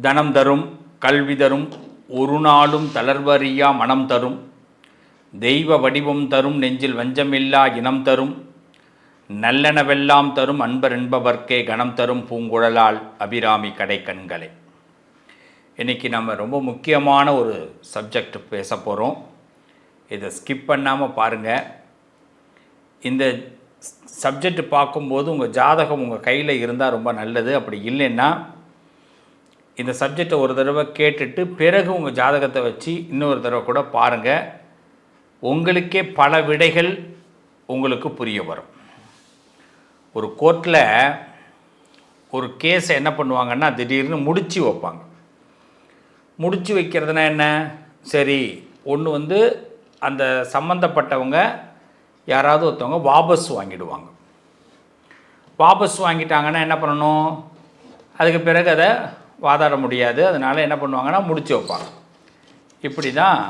தனம் தரும் கல்வி தரும் ஒரு நாளும் தளர்வறியா மனம் தரும் தெய்வ வடிவம் தரும் நெஞ்சில் வஞ்சமில்லா இனம் தரும் நல்லனவெல்லாம் தரும் அன்பர் என்பவர்க்கே கணம் தரும் பூங்குழலால் அபிராமி கடை கண்களை. இன்றைக்கி நம்ம ரொம்ப முக்கியமான ஒரு சப்ஜெக்ட் பேச போகிறோம். இதை ஸ்கிப் பண்ணாமல் பாருங்கள். இந்த சப்ஜெக்ட் பார்க்கும்போது உங்கள் ஜாதகம் உங்கள் கையில் இருந்தால் ரொம்ப நல்லது. அப்படி இல்லைன்னா இந்த சப்ஜெக்டை ஒரு தடவை கேட்டுட்டு பிறகு உங்கள் ஜாதகத்தை வச்சு இன்னொரு தடவை கூட பாருங்கள். உங்களுக்கே பல விடைகள் உங்களுக்கு புரிய வரும். ஒரு கோர்ட்டில் ஒரு கேஸை என்ன பண்ணுவாங்கன்னா திடீர்னு முடிச்சு வைப்பாங்க. முடிச்சு வைக்கிறதுனா என்ன? சரி, ஒன்று அந்த சம்மந்தப்பட்டவங்க யாராவது ஒருத்தவங்க வாபஸ் வாங்கிடுவாங்க. வாபஸ் வாங்கிட்டாங்கன்னா என்ன பண்ணணும்? அதுக்கு பிறகு அதை வாதாட முடியாது. அதனால் என்ன பண்ணுவாங்கன்னா முடிச்சு வைப்பாங்க. இப்படி தான்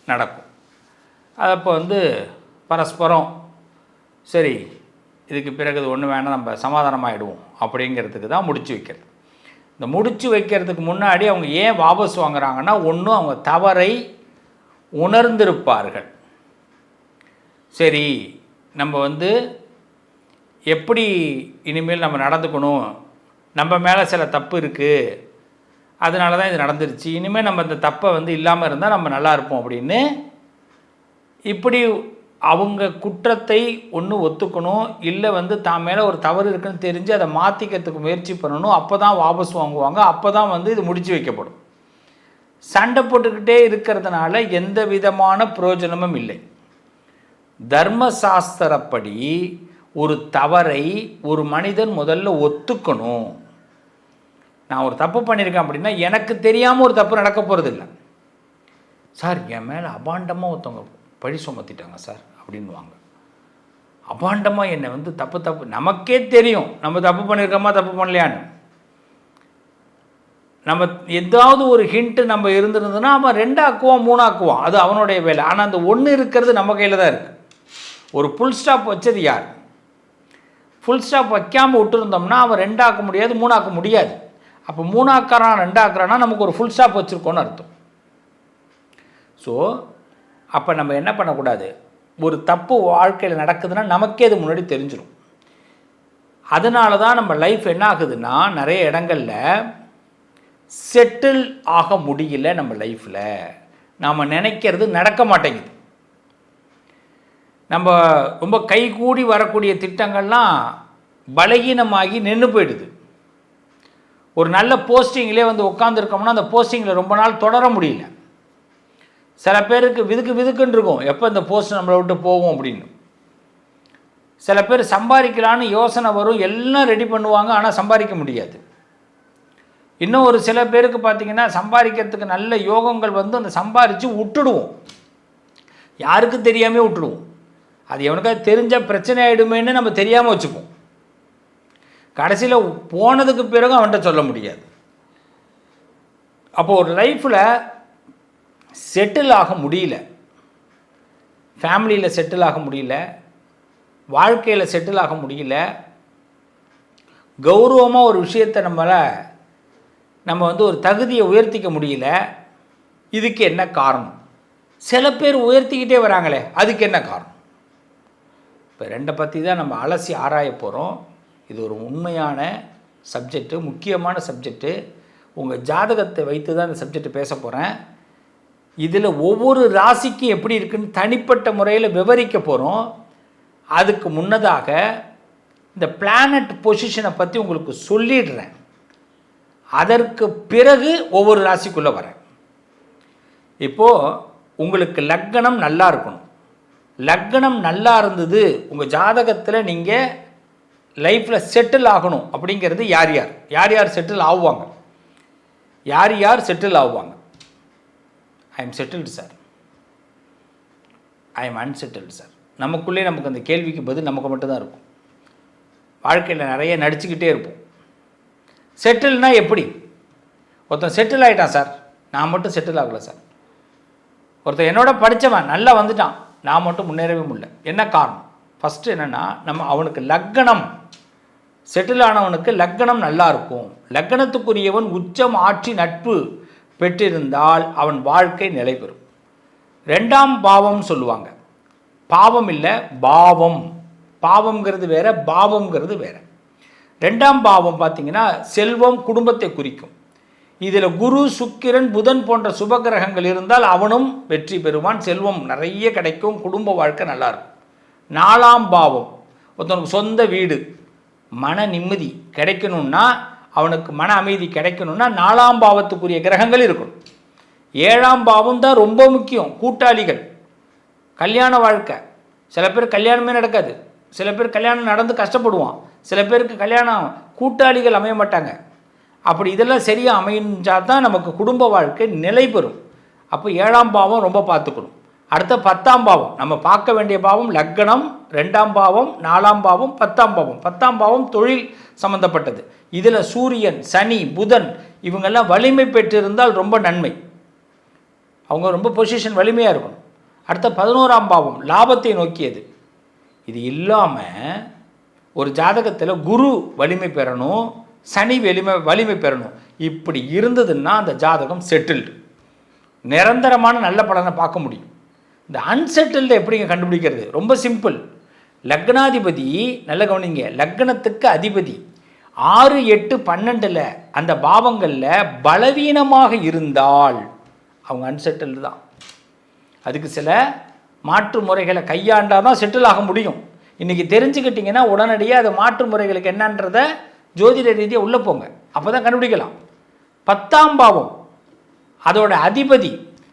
நடக்கும். அப்போ பரஸ்பரம் சரி இதுக்கு பிறகு இது ஒன்று வேணால் நம்ம சமாதானமாகிடுவோம் அப்படிங்கிறதுக்கு தான் முடிச்சு வைக்கிறது. இந்த முடிச்சு வைக்கிறதுக்கு முன்னாடி அவங்க ஏன் வாபஸ் வாங்குறாங்கன்னா, ஒன்று அவங்க தவறை உணர்ந்திருப்பார்கள். சரி, நம்ம எப்படி இனிமேல் நம்ம நடந்துக்கணும், நம்ம மேலே சில தப்பு இருக்குது, அதனால தான் இது நடந்துருச்சு, இனிமேல் நம்ம இந்த தப்பை இல்லாமல் இருந்தால் நம்ம நல்லா இருப்போம் அப்படின்னு இப்படி அவங்க குற்றத்தை ஒன்று ஒத்துக்கணும். இல்லை தான் மேலே ஒரு தவறு இருக்குன்னு தெரிஞ்சு அதை மாற்றிக்கிறதுக்கு முயற்சி பண்ணணும். அப்போ தான் வாபஸ் வாங்குவாங்க. அப்போ தான் இது முடிச்சு வைக்கப்படும். சண்டை போட்டுக்கிட்டே இருக்கிறதுனால எந்த விதமான பிரயோஜனமும் இல்லை. தர்மசாஸ்திரப்படி ஒரு தவறை ஒரு மனிதன் முதல்ல ஒத்துக்கணும். நான் ஒரு தப்பு பண்ணியிருக்கேன் அப்படின்னா எனக்கு தெரியாமல் ஒரு தப்பு நடக்க போகிறதில்ல. சார், என் மேலே அபாண்டமாக ஒருத்தவங்க பழி சுமத்திட்டாங்க சார் அப்படின்வாங்க. அபாண்டமாக என்னை தப்பு நமக்கே தெரியும் நம்ம தப்பு பண்ணியிருக்கோமா தப்பு பண்ணலையான்னு. நம்ம ஏதாவது ஒரு ஹிண்ட்டு நம்ம இருந்திருந்ததுன்னா அவன் 2 ஆக்குவான் 3 ஆக்குவான், அது அவனுடைய வேலை. ஆனால் அந்த ஒன்று இருக்கிறது நம்ம கையில் தான் இருக்குது. ஒரு ஃபுல் ஸ்டாப் வச்சது யார்? ஃபுல் ஸ்டாப் வைக்காமல் விட்டுருந்தோம்னா அவன் 2 ஆக்க முடியாது 3 ஆக்க முடியாது. அப்போ 3 ஆக்குறான் 2 ஆக்குறான்னா நமக்கு ஒரு ஃபுல் ஸ்டாப் வச்சுருக்கோன்னு அர்த்தம். ஸோ அப்போ நம்ம என்ன பண்ணக்கூடாது? ஒரு தப்பு வாழ்க்கையில் நடக்குதுன்னா நமக்கே அது முன்னாடி தெரிஞ்சிடும். அதனால தான் நம்ம லைஃப் என்ன ஆகுதுன்னா நிறைய இடங்களில் செட்டில் ஆக முடியல. நம்ம லைஃப்பில் நாம் நினைக்கிறது நடக்க மாட்டேங்குது. நம்ம ரொம்ப கைகூடி வரக்கூடிய திட்டங்கள்லாம் பலகீனமாகி நின்று போயிடுது. ஒரு நல்ல போஸ்டிங்கிலே உட்காந்துருக்கோம்னா அந்த போஸ்டிங்கில் ரொம்ப நாள் தொடர முடியல. சில பேருக்கு விதுக்குன்னு இருக்கும், எப்போ இந்த போஸ்ட் நம்மளை விட்டு போகும் அப்படின்னு. சில பேர் சம்பாதிக்கலான்னு யோசனை வரும், எல்லாம் ரெடி பண்ணுவாங்க, ஆனால் சம்பாதிக்க முடியாது. இன்னும் ஒரு சில பேருக்கு பார்த்திங்கன்னா சம்பாதிக்கிறதுக்கு நல்ல யோகங்கள் அந்த சம்பாதிச்சு விட்டுடுவோம், யாருக்கும் தெரியாமல் விட்டுடுவோம். அது எவனுக்காக தெரிஞ்சால் பிரச்சனை ஆகிடுமேன்னு நம்ம தெரியாமல் வச்சுப்போம். கடைசியில் போனதுக்கு பிறகு அவன்கிட்ட சொல்ல முடியாது. அப்போது ஒரு லைஃப்பில் செட்டில் ஆக முடியல, ஃபேமிலியில் செட்டில் ஆக முடியல, வாழ்க்கையில் செட்டில் ஆக முடியல, கௌரவமாக ஒரு விஷயத்தை நம்ம ஒரு தகுதியை உயர்த்திக்க முடியல. இதுக்கு என்ன காரணம்? சில பேர் உயர்த்திக்கிட்டே வராங்களே, அதுக்கு என்ன காரணம்? இப்போ 2 பற்றி தான் நம்ம அலசி ஆராய போகிறோம். இது ஒரு உண்மையான சப்ஜெக்டு, முக்கியமான சப்ஜெக்டு. உங்கள் ஜாதகத்தை வைத்து தான் இந்த சப்ஜெக்ட் பேச போகிறேன். இதில் ஒவ்வொரு ராசிக்கும் எப்படி இருக்குன்னு தனிப்பட்ட முறையில் விவரிக்க போகிறோம். அதுக்கு முன்னதாக இந்த பிளானட் பொசிஷனை பற்றி உங்களுக்கு சொல்லிடுறேன். அதற்கு பிறகு ஒவ்வொரு ராசிக்குள்ளே வரேன். இப்போது உங்களுக்கு லக்னம் நல்லா இருக்கணும். லக்னம் நல்லா இருந்தது, உங்கள் ஜாதகத்தில் நீங்கள் லைஃப்பில் செட்டில் ஆகணும் அப்படிங்கிறது யார் யார் செட்டில் ஆகுவாங்க? யார் செட்டில் ஆகுவாங்க? I am settled sir, I am unsettled sir. நமக்குள்ளே நமக்கு அந்த கேள்விக்கு பதில் நமக்கு மட்டும்தான் இருக்கும். வாழ்க்கையில் நிறைய நடிச்சுக்கிட்டே இருப்போம். செட்டில்னால் எப்படி? ஒருத்தன் செட்டில் ஆகிட்டான் சார், நான் மட்டும் செட்டில் ஆகலை சார். ஒருத்தன் என்னோட படித்தவன் நல்லா வந்துட்டான், நான் மட்டும் முன்னேறவே முடியல. என்ன காரணம்? ஃபஸ்ட்டு என்னென்னா அவனுக்கு லக்னம் செட்டில் ஆனவனுக்கு லக்னம் நல்லா இருக்கும். லக்னத்துக்குரியவன் உச்சம் ஆட்சி நட்பு பெற்றிருந்தால் அவன் வாழ்க்கை நிலை பெறும். 2ஆம் பாவம் சொல்லுவாங்க. பாவம் இல்லை, பாவம். பாவம்ங்கிறது வேற, பாவம்ங்கிறது வேற. 2ஆம் பாவம் பார்த்தீங்கன்னா செல்வம், குடும்பத்தை குறிக்கும். இதில் குரு, சுக்கிரன், புதன் போன்ற சுபகிரகங்கள் இருந்தால் அவனும் வெற்றி பெறுவான், செல்வம் நிறைய கிடைக்கும், குடும்ப வாழ்க்கை நல்லாயிருக்கும். 4ஆம் பாவம் ஒருத்தனுக்கு சொந்த வீடு, மன நிம்மதி கிடைக்கணும்னா, அவனுக்கு மன அமைதி கிடைக்கணும்னா 4ஆம் பாவத்துக்குரிய கிரகங்கள் இருக்கணும். 7ஆம் பாவம் தான் ரொம்ப முக்கியம். கூட்டாளிகள், கல்யாண வாழ்க்கை. சில பேர் கல்யாணமே நடக்காது, சில பேர் கல்யாணம் நடந்து கஷ்டப்படுவான், சில பேருக்கு கல்யாணம் கூட்டாளிகள் அமைய மாட்டாங்க. அப்படி இதெல்லாம் சரியாக அமைஞ்சால் தான் நமக்கு குடும்ப வாழ்க்கை நிலை பெறும். அப்போ 7ஆம் பாவம் ரொம்ப பார்த்துக்கணும். அடுத்த 10ஆம் பாவம் நம்ம பார்க்க வேண்டிய பாவம் லக்னம், 2ஆம் பாவம், 4ஆம் பாவம், 10ஆம் பாவம். 10ஆம் பாவம் தொழில் சம்பந்தப்பட்டது. இதில் சூரியன், சனி, புதன் இவங்கெல்லாம் வலிமை பெற்றிருந்தால் ரொம்ப நன்மை. அவங்க ரொம்ப பொசிஷன் வலிமையாக இருக்கணும். அடுத்த 11ஆம் பாவம் லாபத்தை நோக்கியது. இது இல்லாமல் ஒரு ஜாதகத்தில் குரு வலிமை பெறணும், சனி வலிமை பெறணும். இப்படி இருந்ததுன்னா அந்த ஜாதகம் செட்டில்டு, நிரந்தரமான நல்ல பலனை பார்க்க முடியும். இந்த அன்செட்டில்டு எப்படிங்க கண்டுபிடிக்கிறது? ரொம்ப சிம்பிள். லக்னாதிபதி, நல்ல கவனிங்க, லக்னத்துக்கு அதிபதி 6, 8, 12 அந்த பாவங்களில் பலவீனமாக இருந்தால் அவங்க அன்செட்டில்டு தான். அதுக்கு சில மாற்று முறைகளை கையாண்டால் தான் செட்டில் ஆக முடியும். இன்றைக்கி தெரிஞ்சுக்கிட்டிங்கன்னா உடனடியாக அது மாற்று முறைகளுக்கு என்னன்றதை ஜோதிட ரீதியாக உள்ளே போங்க, அப்போ தான் கண்டுபிடிக்கலாம். 10ஆம் பாவம் அதோட அதிபதி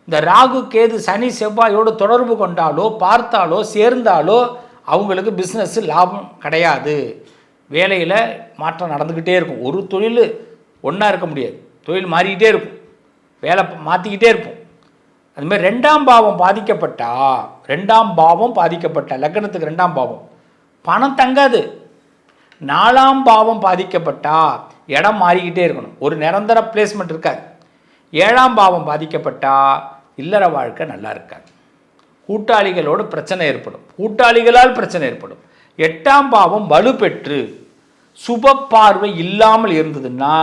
இந்த ராகு, கேது, சனி, செவ்வாயோடு தொடர்பு கொண்டாலோ பார்த்தாலோ சேர்ந்தாலோ அவங்களுக்கு பிஸ்னஸ் லாபம் கிடையாது. வேலையில் மாற்றம் நடந்துக்கிட்டே இருக்கும். ஒரு தொழில் ஒன்றா இருக்க முடியாது, தொழில் மாறிக்கிட்டே இருக்கும், வேலை மாற்றிக்கிட்டே இருக்கும். அதுமாதிரி 2ஆம் பாவம் பாதிக்கப்பட்டா, 2ஆம் பாவம் பாதிக்கப்பட்ட லக்னத்துக்கு 2ஆம் பாவம் பணம் தங்காது. 4ஆம் பாவம் பாதிக்கப்பட்டா இடம் மாறிக்கிட்டே இருக்கணும், ஒரு நிரந்தர பிளேஸ்மெண்ட் இருக்காது. 7ஆம் பாவம் பாதிக்கப்பட்டா இல்லற வாழ்க்கை நல்லா இருக்காது, கூட்டாளிகளோடு பிரச்சனை ஏற்படும், கூட்டாளிகளால் பிரச்சனை ஏற்படும். 8ஆம் பாவம் வலுப்பெற்று சுப பார்வை இல்லாமல் இருந்ததுன்னா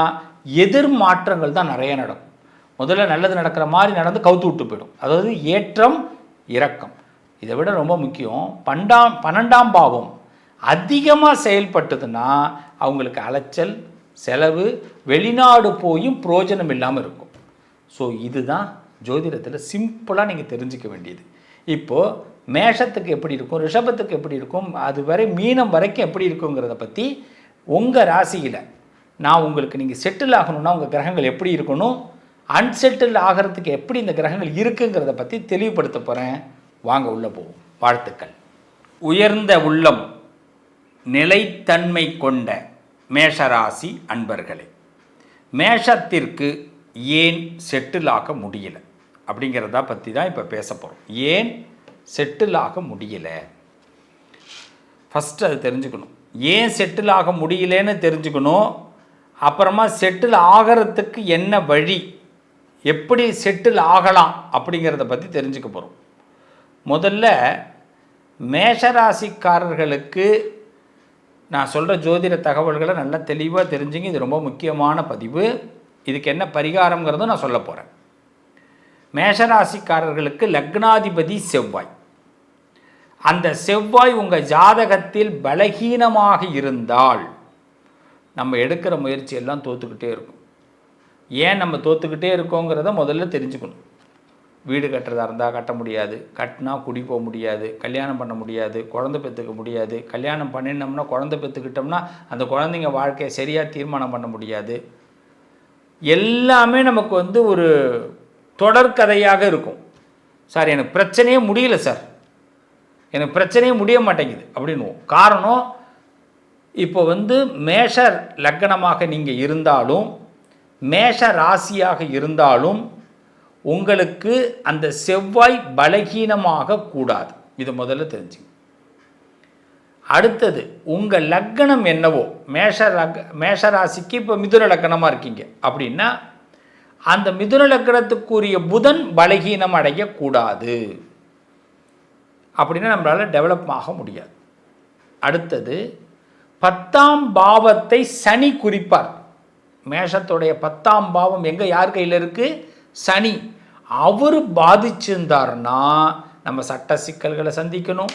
எதிர் மாற்றங்கள் தான் நிறைய நடக்கும். முதல்ல நல்லது நடக்கிற மாதிரி நடந்து கவுத்து விட்டு போயிடும். அதாவது ஏற்றம் இறக்கம். இதை விட ரொம்ப முக்கியம் 12ஆம் பாவம் அதிகமாக செயல்பட்டதுன்னா அவங்களுக்கு அலைச்சல், செலவு, வெளிநாடு போயும் பிரயோஜனம் இல்லாமல் இருக்கும். ஸோ இதுதான் ஜோதிடத்தில் சிம்பிளாக நீங்கள் தெரிஞ்சிக்க வேண்டியது. இப்போது மேஷத்துக்கு எப்படி இருக்கும், ரிஷபத்துக்கு எப்படி இருக்கும், அது வரை மீனம் வரைக்கும் எப்படி இருக்குங்கிறத பற்றி உங்கள் ராசியில் நான் உங்களுக்கு நீங்கள் செட்டில் ஆகணும்னா உங்கள் கிரகங்கள் எப்படி இருக்கணும், அன்செட்டில் ஆகிறதுக்கு எப்படி இந்த கிரகங்கள் இருக்குங்கிறத பற்றி தெளிவுபடுத்த போகிறேன். வாங்க உள்ளே போவோம். வாழ்த்துக்கள். உயர்ந்த உள்ளம், நிலைத்தன்மை கொண்ட மேஷராசி அன்பர்களே, மேஷத்திற்கு ஏன் செட்டில் ஆக முடியல அப்படிங்கிறத பற்றி தான் இப்போ பேச போகிறோம். ஏன் செட்டில் ஆக முடியல, ஃபஸ்ட்டு அது தெரிஞ்சுக்கணும். ஏன் செட்டில் ஆக முடியலன்னு தெரிஞ்சுக்கணும். அப்புறமா செட்டில் ஆகிறதுக்கு என்ன வழி, எப்படி செட்டில் ஆகலாம் அப்படிங்கிறத பற்றி தெரிஞ்சுக்க போகிறோம். முதல்ல மேஷராசிக்காரர்களுக்கு நான் சொல்கிற ஜோதிட தகவல்களை நல்லா தெளிவாக தெரிஞ்சுங்க. இது ரொம்ப முக்கியமான பதிவு. இதுக்கு என்ன பரிகாரங்கிறதும் நான் சொல்ல போகிறேன். மேஷராசிக்காரர்களுக்கு லக்னாதிபதி செவ்வாய். அந்த செவ்வாய் உங்கள் ஜாதகத்தில் பலகீனமாக இருந்தால் நம்ம எடுக்கிற முயற்சி எல்லாம் தோற்றுக்கிட்டே இருக்கும். ஏன் நம்ம தோற்றுக்கிட்டே இருக்கோங்கிறத முதல்ல தெரிஞ்சுக்கணும். வீடு கட்டுறதா இருந்தால் கட்ட முடியாது, கட்டினா குடி போக முடியாது, கல்யாணம் பண்ண முடியாது, குழந்தை பெற்றுக்க முடியாது, கல்யாணம் பண்ணினோம்னா குழந்தை பெற்றுக்கிட்டோம்னா அந்த குழந்தைங்க வாழ்க்கையை சரியாக தீர்மானம் பண்ண முடியாது. எல்லாமே நமக்கு ஒரு தொடர்கதையாக இருக்கும். சார் எனக்கு பிரச்சனையே முடியல சார், எனக்கு பிரச்சனையே முடிய மாட்டேங்குது அப்படின்னுவோம். காரணம் இப்போ மேஷ லக்னமாக நீங்கள் இருந்தாலும் மேஷ ராசியாக இருந்தாலும் உங்களுக்கு அந்த செவ்வாய் பலகீனமாக கூடாது. இதை முதல்ல தெரிஞ்சுங்க. அடுத்தது உங்கள் லக்னம் என்னவோ, மேஷ ராசிக்கு இப்போ மிதுன லக்னமாக இருக்கீங்க அப்படின்னா அந்த மிதுன லக்னத்துக்குரிய புதன் பலகீனம் அடையக்கூடாது. அப்படின்னா நம்மளால் டெவலப் ஆக முடியாது. அடுத்தது 10ஆம் பாவத்தை சனி குறிப்பார். மேஷத்துடைய 10ஆம் பாவம் எங்கே யார் கையில் இருக்குது? சனி. அவர் பாதிச்சிருந்தார்னா நம்ம சட்ட சிக்கல்களை சந்திக்கணும்.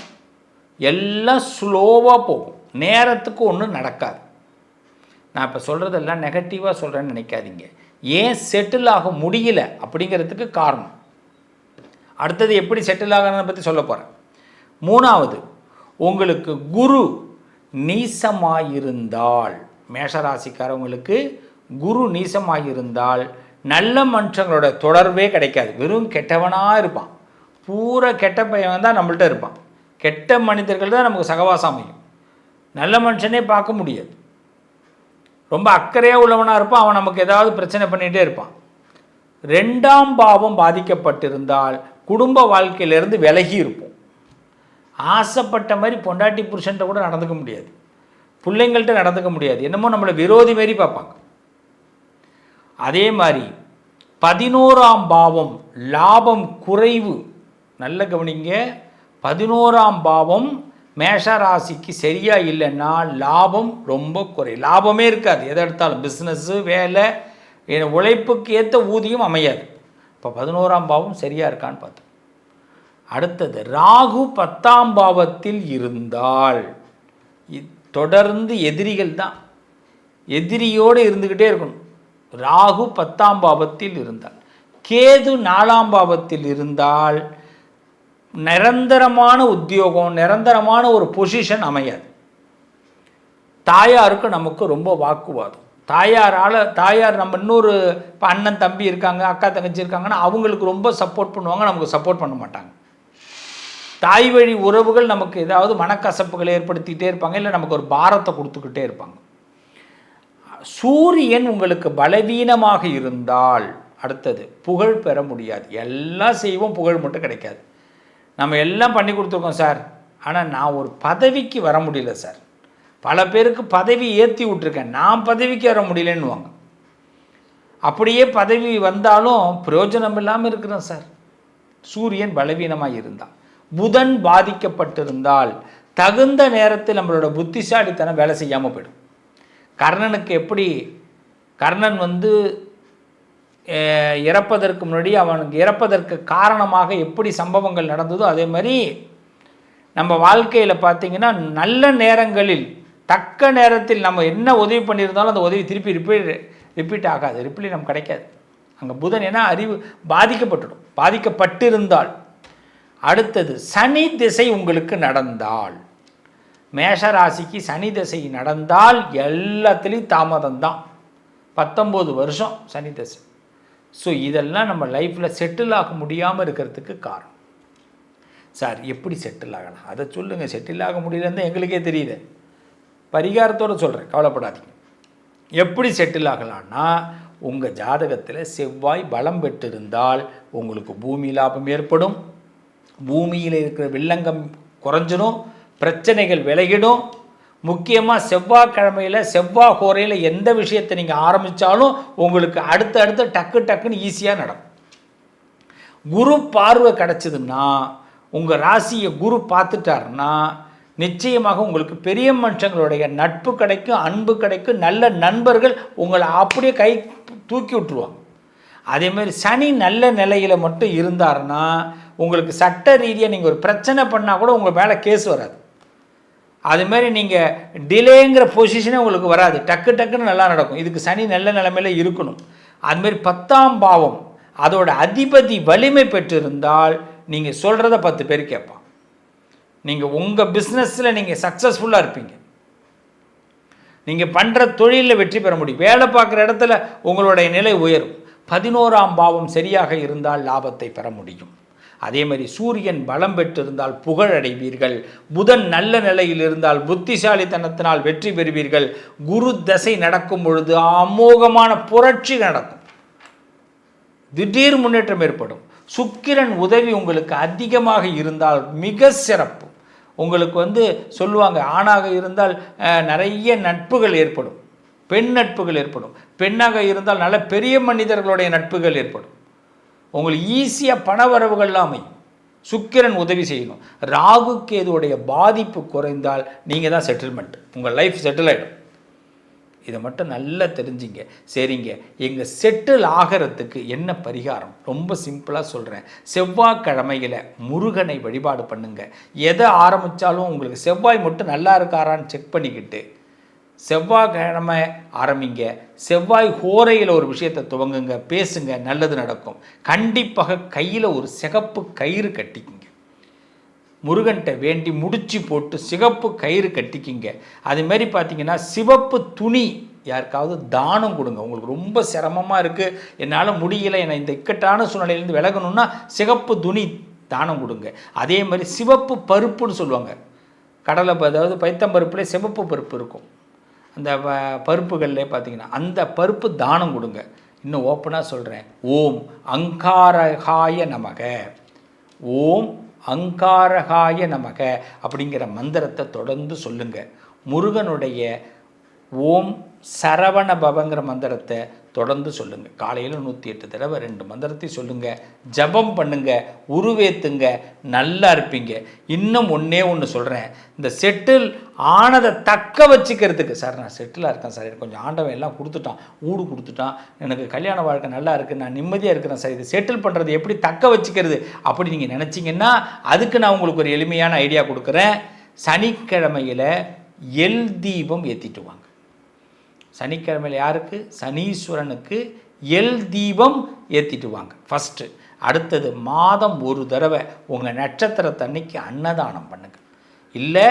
எல்லாம் ஸ்லோவாக போகும், நேரத்துக்கு ஒன்றும் நடக்காது. நான் இப்போ சொல்கிறதெல்லாம் நெகட்டிவாக சொல்கிறேன்னு நினைக்காதீங்க. ஏன் செட்டில் ஆக முடியல அப்படிங்கிறதுக்கு காரணம். அடுத்தது எப்படி செட்டில் ஆகிறத பற்றி சொல்ல போகிறேன். 3வது, உங்களுக்கு குரு நீசமாயிருந்தால், மேஷராசிக்காரவங்களுக்கு குரு நீசமாயிருந்தால் நல்ல மனுஷங்களோட தொடர்பே கிடைக்காது. வெறும் கெட்டவனாக இருப்பான். பூரா கெட்ட பையன் தான் நம்மள்ட்ட இருப்பான். கெட்ட மனிதர்கள் தான் நமக்கு சகவாசம் அமையும். நல்ல மனுஷனே பார்க்க முடியாது. ரொம்ப அக்கறையாக உள்ளவனாக இருப்பான். அவன் நமக்கு ஏதாவது பிரச்சனை பண்ணிகிட்டே இருப்பான். 2ஆம் பாவம் பாதிக்கப்பட்டிருந்தால் குடும்ப வாழ்க்கையிலேருந்து விலகி இருப்போம். ஆசைப்பட்ட மாதிரி பொண்டாட்டி புருஷன்ட்ட கூட நடந்துக்க முடியாது, பிள்ளைங்கள்ட்ட நடந்துக்க முடியாது. என்னமோ நம்மளை விரோதி மாரி பார்ப்பாங்க. அதே மாதிரி 11ஆம் பாவம் லாபம் குறைவு. நல்ல கவனிங்க, 11ஆம் பாவம் மேஷராசிக்கு சரியாக இல்லைன்னா லாபம் ரொம்ப குறை. லாபமே இருக்காது. எதை எடுத்தாலும் பிஸ்னஸ்ஸு, வேலை, உழைப்புக்கு ஏற்ற ஊதியம் அமையாது. இப்போ 11ஆம் பாவம் சரியாக இருக்கான்னு பார்த்தோம். அடுத்தது, ராகு 10ஆம் பாவத்தில் இருந்தால் தொடர்ந்து எதிரிகள் தான். எதிரியோடு இருந்துக்கிட்டே இருக்கணும். ராகு 10ஆம் பாவத்தில் இருந்தால். கேது 4ஆம் பாவத்தில் இருந்தால் நிரந்தரமான உத்தியோகம், நிரந்தரமான ஒரு பொசிஷன் அமையாது. தாயாருக்கு நமக்கு ரொம்ப வாக்குவாதம். தாயார் நம்ம இன்னொரு இப்போ அண்ணன் தம்பி இருக்காங்க, அக்கா தங்கச்சி இருக்காங்கன்னா அவங்களுக்கு ரொம்ப சப்போர்ட் பண்ணுவாங்க, நமக்கு சப்போர்ட் பண்ண மாட்டாங்க. தாய் வழி உறவுகள் நமக்கு ஏதாவது மனக்கசப்புகளை ஏற்படுத்திக்கிட்டே இருப்பாங்க, இல்லை நமக்கு ஒரு பாரத்தை கொடுத்துக்கிட்டே இருப்பாங்க. சூரியன் உங்களுக்கு பலவீனமாக இருந்தால் அடுத்தது புகழ் பெற முடியாது. எல்லாம் செய்வோம், புகழ் மட்டும் கிடைக்காது. நம்ம எல்லாம் பண்ணி கொடுத்துருக்கோம் சார், ஆனால் நான் ஒரு பதவிக்கு வர முடியல சார். பல பேருக்கு பதவி ஏற்றி விட்ருக்கேன், நான் பதவிக்கு வர முடியலன்னுவாங்க. அப்படியே பதவி வந்தாலும் பிரயோஜனம் இல்லாமல் இருக்கிறேன் சார். சூரியன் பலவீனமாக இருந்தால். புதன் பாதிக்கப்பட்டிருந்தால் தகுந்த நேரத்தில் நம்மளோட புத்திசாலித்தனம் வேலை செய்யாமல் போயிடும். கர்ணனுக்கு எப்படி, கர்ணன் இறப்பதற்கு முன்னாடி அவனுக்கு இறப்பதற்கு காரணமாக எப்படி சம்பவங்கள் நடந்ததோ அதே மாதிரி நம்ம வாழ்க்கையில் பார்த்திங்கன்னா நல்ல நேரங்களில் தக்க நேரத்தில் நம்ம என்ன உதவி பண்ணியிருந்தாலும் அந்த உதவி திருப்பி ரிப்பீட் ஆகாது, ரிப்ளை நமக்கு கிடைக்காது. அங்கே புதன் ஏன்னா அறிவு பாதிக்கப்பட்டிருந்தால். அடுத்தது, சனி திசை உங்களுக்கு நடந்தால், மேஷராசிக்கு சனி திசை நடந்தால் எல்லாத்துலேயும் தாமதம்தான். 19 வருஷம் சனி திசை. ஸோ இதெல்லாம் நம்ம லைஃப்பில் செட்டில் ஆக முடியாமல் இருக்கிறதுக்கு காரணம். சார் எப்படி செட்டில் ஆகலாம் அதை சொல்லுங்கள். செட்டில் ஆக முடியலன்னு எங்களுக்கே தெரியுது. பரிகாரத்தோடு சொல்கிறேன், கவலைப்படாதீங்க. எப்படி செட்டில் ஆகலான்னா, உங்கள் ஜாதகத்தில் செவ்வாய் பலம் பெற்றிருந்தால் உங்களுக்கு பூமி லாபம் ஏற்படும். பூமியில் இருக்கிற வில்லங்கம் குறைஞ்சிடும், பிரச்சனைகள் விலகிடும். முக்கியமாக செவ்வாய்க்கிழமையில் செவ்வாய் ஹோரையில் எந்த விஷயத்தை நீங்கள் ஆரம்பித்தாலும் உங்களுக்கு அடுத்து டக்குன்னு ஈஸியாக நடக்கும். குரு பார்வை கிடச்சிதுன்னா, உங்கள் ராசியை குரு பார்த்துட்டாருன்னா நிச்சயமாக உங்களுக்கு பெரிய மனுஷங்களுடைய நட்பு கிடைக்கும், அன்பு கிடைக்கும், நல்ல நண்பர்கள் உங்களை அப்படியே கை தூக்கி விட்டுருவாங்க. அதேமாதிரி சனி நல்ல நிலையில் மட்டும் இருந்தாருன்னா உங்களுக்கு சட்ட ரீதியாக நீங்கள் ஒரு பிரச்சனை பண்ணால் கூட உங்கள் மேலே கேஸ் வராது. அதுமாரி நீங்கள் டிலேங்கிற பொசிஷனே உங்களுக்கு வராது, டக்குன்னு நல்லா நடக்கும். இதுக்கு சனி நல்ல நிலைமையில் இருக்கணும். அதுமாரி 10ஆம் பாவம் அதோட அதிபதி வலிமை பெற்றிருந்தால் நீங்கள் சொல்கிறத 10 பேர் கேட்பான். நீங்கள் உங்கள் பிஸ்னஸில் நீங்கள் சக்ஸஸ்ஃபுல்லாக இருப்பீங்க. நீங்கள் பண்ணுற தொழிலில் வெற்றி பெற முடியும். வேலை பார்க்குற இடத்துல உங்களுடைய நிலை உயரும். 11ஆம் பாவம் சரியாக இருந்தால் லாபத்தை பெற முடியும். அதே மாதிரி சூரியன் பலம் பெற்றிருந்தால் புகழ் அடைவீர்கள். புதன் நல்ல நிலையில் இருந்தால் புத்திசாலித்தனத்தினால் வெற்றி பெறுவீர்கள். குரு தசை நடக்கும் பொழுது அமோகமான புரட்சி நடக்கும், திடீர் முன்னேற்றம் ஏற்படும். சுக்கிரன் உதவி உங்களுக்கு அதிகமாக இருந்தால் மிக சிறப்பு. உங்களுக்கு சொல்லுவாங்க, ஆணாக இருந்தால் நிறைய நட்புகள் ஏற்படும், பெண் நட்புகள் ஏற்படும். பெண்ணாக இருந்தால் நல்ல பெரிய மனிதர்களுடைய நட்புகள் ஏற்படும். உங்களுக்கு ஈஸியாக பண வரவுகள்லாம் அமையும். சுக்கிரன் உதவி செய்யணும். ராகு கேதுவுடைய பாதிப்பு குறைந்தால் நீங்கள் தான் செட்டில்மெண்ட், உங்கள் லைஃப் செட்டில் ஆகிடும். இதை மட்டும் நல்லா தெரிஞ்சிங்க. சரிங்க, எங்கள் செட்டில் ஆகிறதுக்கு என்ன பரிகாரம்? ரொம்ப சிம்பிளாக சொல்கிறேன். செவ்வாய்க்கிழமையில் முருகனை வழிபாடு பண்ணுங்கள். எதை ஆரம்பித்தாலும் உங்களுக்கு செவ்வாய் மட்டும் நல்லா இருக்காரான்னு செக் பண்ணிக்கிட்டு செவ்வாய்க்கிழமை ஆரம்பிங்க. செவ்வாய் ஹோரையில் ஒரு விஷயத்தை துவங்குங்க, பேசுங்க, நல்லது நடக்கும். கண்டிப்பாக கையில் ஒரு சிகப்பு கயிறு கட்டிக்குங்க. முருகன்கிட்ட வேண்டி முடிச்சு போட்டு சிகப்பு கயிறு கட்டிக்கிங்க. அதுமாரி பார்த்தீங்கன்னா சிவப்பு துணி யாருக்காவது தானம் கொடுங்க. உங்களுக்கு ரொம்ப சிரமமாக இருக்குது, என்னால் முடியலை, என்னை இந்த இக்கட்டான சூழ்நிலையிலேருந்து விலகணுன்னா சிகப்பு துணி தானம் கொடுங்க. அதே மாதிரி சிவப்பு பருப்புன்னு சொல்லுவாங்க. கடலை, அதாவது பைத்தம்பருப்புலேயே சிவப்பு பருப்பு இருக்கும். அந்த பருப்புகளில் பார்த்தீங்கன்னா அந்த பருப்பு தானம் கொடுங்க. இன்னும் ஓப்பனாக சொல்கிறேன், ஓம் அங்காரகாய நமக, ஓம் அங்காரகாய நமக அப்படிங்கிற மந்திரத்தை தொடர்ந்து சொல்லுங்கள். முருகனுடைய ஓம் சரவண பவங்கிற மந்திரத்தை தொடர்ந்து சொல்லுங்கள். காலையில் 108 தடவை 2 மந்திரத்தையும் சொல்லுங்கள். ஜபம் பண்ணுங்கள், உருவேத்துங்க, நல்லா இருப்பீங்க. இன்னும் ஒன்று சொல்கிறேன், இந்த செட்டில் ஆனதை தக்க வச்சுக்கிறதுக்கு, சார் நான் செட்டிலாக இருக்கேன் சார், எனக்கு கொஞ்சம் ஆண்டவன் எல்லாம் கொடுத்துட்டான், ஊடு கொடுத்துட்டான், எனக்கு கல்யாண வாழ்க்கை நல்லா இருக்குது, நான் நிம்மதியாக இருக்கிறேன் சார், இது செட்டில் பண்ணுறது எப்படி தக்க வச்சுக்கிறது அப்படி நீங்கள் நினச்சிங்கன்னா அதுக்கு நான் உங்களுக்கு ஒரு எளிமையான ஐடியா கொடுக்குறேன். சனிக்கிழமையில் எல் தீபம் ஏற்றிட்டு வாங்க. சனிக்கிழமையில் யாருக்கு? சனீஸ்வரனுக்கு எல் தீபம் ஏற்றிட்டு வாங்க ஃபஸ்ட்டு. அடுத்தது மாதம் ஒரு தடவை உங்கள் நட்சத்திரத்தன்னைக்கு அன்னதானம் பண்ணுங்கள். இல்லை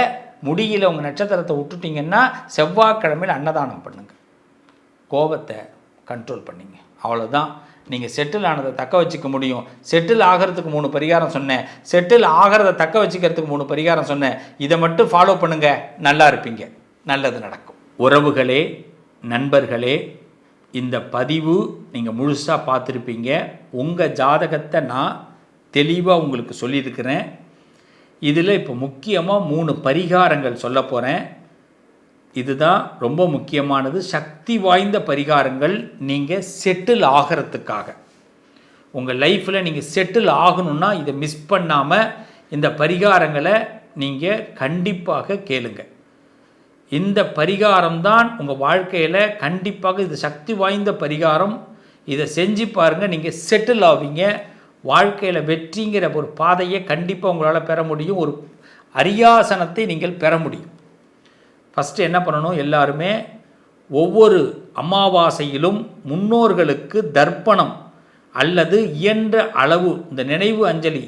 முடியல, உங்கள் நட்சத்திரத்தை விட்டுட்டிங்கன்னா செவ்வாய்க்கிழமையில் அன்னதானம் பண்ணுங்கள். கோபத்தை கண்ட்ரோல் பண்ணிங்க, அவ்வளோதான். நீங்கள் செட்டில் ஆனதை தக்க வச்சுக்க முடியும். செட்டில் ஆகிறதுக்கு 3 பரிகாரம் சொன்னேன், செட்டில் ஆகிறத தக்க வச்சுக்கிறதுக்கு 3 பரிகாரம் சொன்னேன். இதை மட்டும் ஃபாலோ பண்ணுங்கள், நல்லா இருப்பீங்க, நல்லது நடக்கும். உறவுகளே, நண்பர்களே, இந்த பதிவு நீங்கள் முழுசாக பார்த்துருப்பீங்க. உங்கள் ஜாதகத்தை நான் தெளிவாக உங்களுக்கு சொல்லியிருக்கிறேன். இதில் இப்போ முக்கியமாக 3 பரிகாரங்கள் சொல்ல போகிறேன். இதுதான் ரொம்ப முக்கியமானது, சக்தி வாய்ந்த பரிகாரங்கள். நீங்கள் செட்டில் ஆகிறதுக்காக, உங்கள் லைஃப்பில் நீங்கள் செட்டில் ஆகணுன்னா இதை மிஸ் பண்ணாமல் இந்த பரிகாரங்களை நீங்கள் கண்டிப்பாக கேளுங்க. இந்த பரிகாரம்தான் உங்கள் வாழ்க்கையில் கண்டிப்பாக, இது சக்தி வாய்ந்த பரிகாரம். இதை செஞ்சு பாருங்கள், நீங்கள் செட்டில் ஆவீங்க. வாழ்க்கையில் வெற்றிங்கிற ஒரு பாதையை கண்டிப்பாக உங்களால் பெற முடியும். ஒரு அரியாசனத்தை நீங்கள் பெற முடியும். ஃபஸ்ட்டு என்ன பண்ணணும், எல்லாருமே ஒவ்வொரு அமாவாசையிலும் முன்னோர்களுக்கு தர்ப்பணம் அல்லது இயன்ற அளவு இந்த நினைவு அஞ்சலி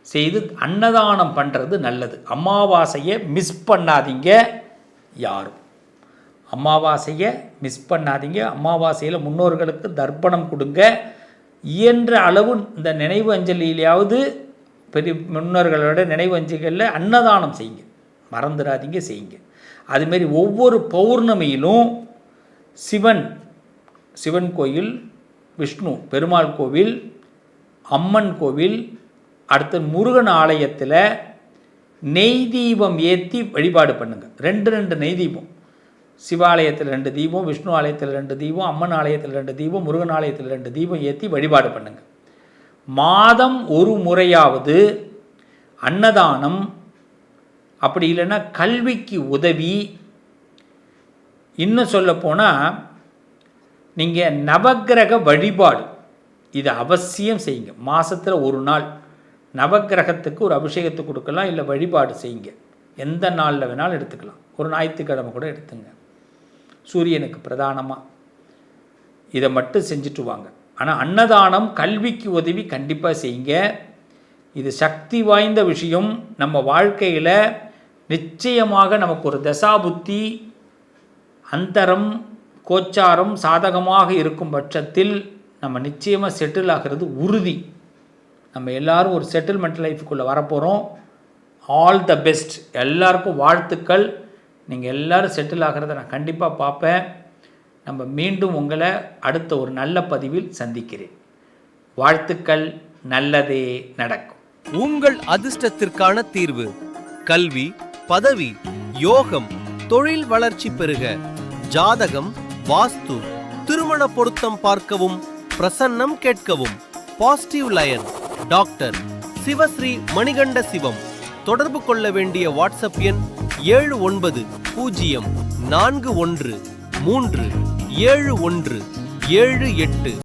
செய்து அன்னதானம் பண்ணுறது நல்லது. அமாவாசையை மிஸ் பண்ணாதீங்க. யாரும் அமாவாசையை மிஸ் பண்ணாதீங்க. அமாவாசையில் முன்னோர்களுக்கு தர்ப்பணம் கொடுங்க. இயன்ற அளவு இந்த நினைவு அஞ்சலியிலாவது பெரிய முன்னோர்களோட நினைவு அஞ்சலிகளில் அன்னதானம் செய்யுங்க, மறந்துடாதீங்க, செய்யுங்க. அதுமாரி ஒவ்வொரு பௌர்ணமியிலும் சிவன் கோயில், விஷ்ணு பெருமாள் கோவில், அம்மன் கோவில், அடுத்த முருகன் ஆலயத்தில் நெய் தீபம் ஏற்றி வழிபாடு பண்ணுங்கள். 2 நெய் தீபம், சிவாலயத்தில் 2 தீபம், விஷ்ணு ஆலயத்தில் 2 தீபம், அம்மன் ஆலயத்தில் 2 தீபம், முருகன் ஆலயத்தில் 2 தீபம் ஏற்றி வழிபாடு பண்ணுங்கள். மாதம் ஒரு முறையாவது அன்னதானம், அப்படி இல்லைன்னா கல்விக்கு உதவி. இன்னும் சொல்லப்போனால் நீங்கள் நவக்கிரக வழிபாடு இதை அவசியம் செய்யுங்க. மாதத்தில் ஒரு நாள் நவக்கிரகத்துக்கு ஒரு அபிஷேகத்தை கொடுக்கலாம், இல்லை வழிபாடு செய்யுங்க. எந்த நாளில் வேணாலும் எடுத்துக்கலாம், ஒரு ஞாயிற்றுக்கிழமை கூட எடுத்துங்க, சூரியனுக்கு பிரதானமாக. இதை மட்டும் செஞ்சுட்டு வாங்க. ஆனால் அன்னதானம், கல்விக்கு உதவி கண்டிப்பாக செய்யுங்க. இது சக்தி வாய்ந்த விஷயம். நம்ம வாழ்க்கையில் நிச்சயமாக நமக்கு ஒரு தசாபுத்தி அந்தரம் கோச்சாரம் சாதகமாக இருக்கும் பட்சத்தில் நம்ம நிச்சயமாக செட்டில் ஆகிறது உறுதி. நம்ம எல்லோரும் ஒரு செட்டில்மெண்ட் லைஃபுக்குள்ளே வரப்போகிறோம். ஆல் த பெஸ்ட், எல்லாருக்கும் வாழ்த்துக்கள். நீங்கள் எல்லோரும் செட்டில் ஆகிறத நான் கண்டிப்பாக பார்ப்பேன். நம்ம மீண்டும் உங்களை அடுத்த ஒரு நல்ல பதிவில் சந்திக்கிறேன். வாழ்த்துக்கள், நல்லதே நடக்கும். உங்கள் அதிர்ஷ்டத்திற்கான தீர்வு: கல்வி, பதவி, யோகம், தொழில் வளர்ச்சி பெருக. ஜாதகம், வாஸ்து, திருமண பொருத்தம் பார்க்கவும், பிரசன்னம் கேட்கவும். Positive line doctor Sivasri Manikanda Sivam. தொடர்பு கொள்ள வேண்டிய வாட்ஸ்அப் எண் 7904137178.